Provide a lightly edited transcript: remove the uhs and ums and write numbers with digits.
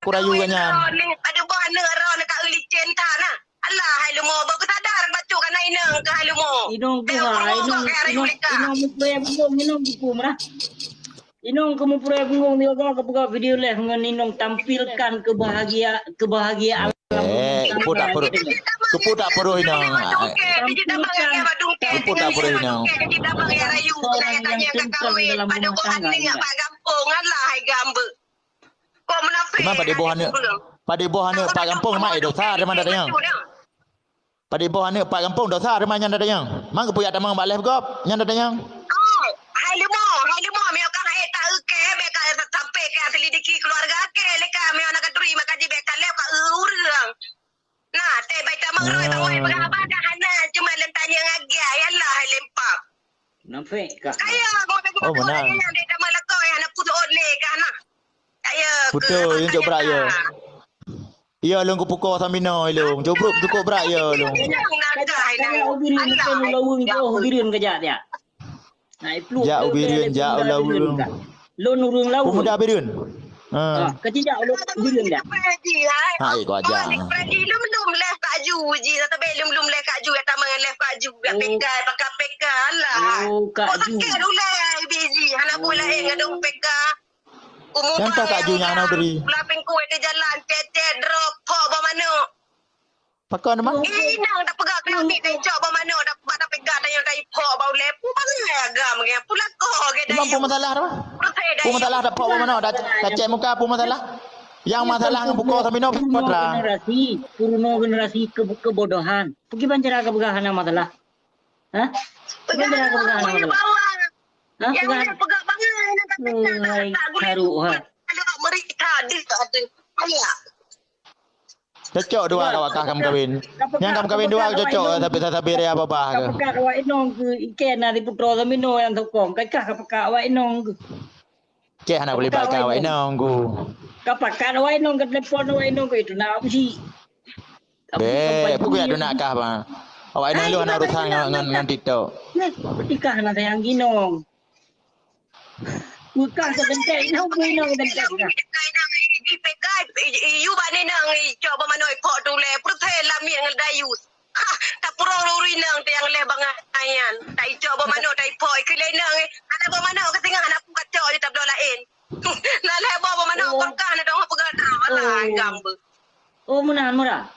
Kurayu ganyan. Ada bahan nera nak uli cinta na. Allah hai lumo ba ko sadar bacu kan ina ke hai lumo. Inong ko ha, inong mo pre bungong inong buku mana. Inong kamu pre bungong dia kau buka video leh dengan inong tampilkan kebahagiaan. Kupu tak perlu inang. Kupu tak perlu inang. Kita bagi rayu saya tanya ke kawin pada bahan ni pak kampung Allah hai gambar. Kau menafik. Memang pada buahnya Pak Kampung mai dosa ada mana datang. Pada buahnya Pak Kampung dosa ada mana datang. Mang kepuyak tamang balai gop nyanda datang. Oh, hai lemo meo kan hai tak ke beka sampai ke selidiki keluarga ke leka meo nak terima kaji beka le ka urang. Nah, teh baik tamang roi bawai berapa dah hana cuma lentanya ngagi yalah hai lempap. Nampak kak? Kaya Oh benar. Dia tamang lekau yang nak putus oleh kan nah. Kaya Betul yang jok berak ya. Ya long ku pukul samina long. Jobruk cukup berak ya long. Kalau ubirin mungkin lawung jauh ubirin kejat ya. Nah, itu. Ja ubirin ja lawung. Lo nurung lawung. Pemuda ubirin. Kecil lo ubirin dah. Hai ko aja. Belum leh kaju ji atau belum leh kaju ya tamangan leh kaju ya pekai pakai pekai lah. Oh kaju. Pakai dulu biji anak bola ngadong pekai. Yang tahu kak Ju yang nak beri. Lapeng kuat di jalan, cecet, drop, pok bermana. Pakai nama? Inang tak pegang kami dan cok bermana. Dapat pegang dan yang dari pok bau lepu. Panggil agam. Pula kau ke Cuma apa masalah apa? Apa masalah tak pok bermana? Dah cek muka apa masalah? Yang masalah dengan buku sampai no putra. Purno generasi kebodohan. Pergi bancara kebegahan masalah. Hah? Bancara kebegahan masalah. Yang mana pegang bangan. Haru ha. Kalau mereka dia tak ada. Ayah. Cocok dua kawak kamu kawin. Yang kamu kawin dua cocok tapi dia apa-apa ke? Kapakak awak inong ke ikan dari putra samino yang tokong. Kakak kapakak awak inong ke. Cek anak boleh baca awak inongku. Kapakak awak inong ke telefon awak inong ke itu nak apa sih? Be, aku ya nak kah bang. Awak inong lu anak urusan dengan TikTok. Ketika anak yang ginong. Bukan sebentar inong inong sebentar. Pekai iu bani nang coba manoi pok tu le pertai lami yang dayu. Ha tak purong lori nang tiang le bangayan. Tai coba mano tai poi ke le nang ada ba mano ke tengah anak kaco je tak boleh lain. Lah le ba mano kau kan ada orang pegang dah lah gambar. Oh munan murah.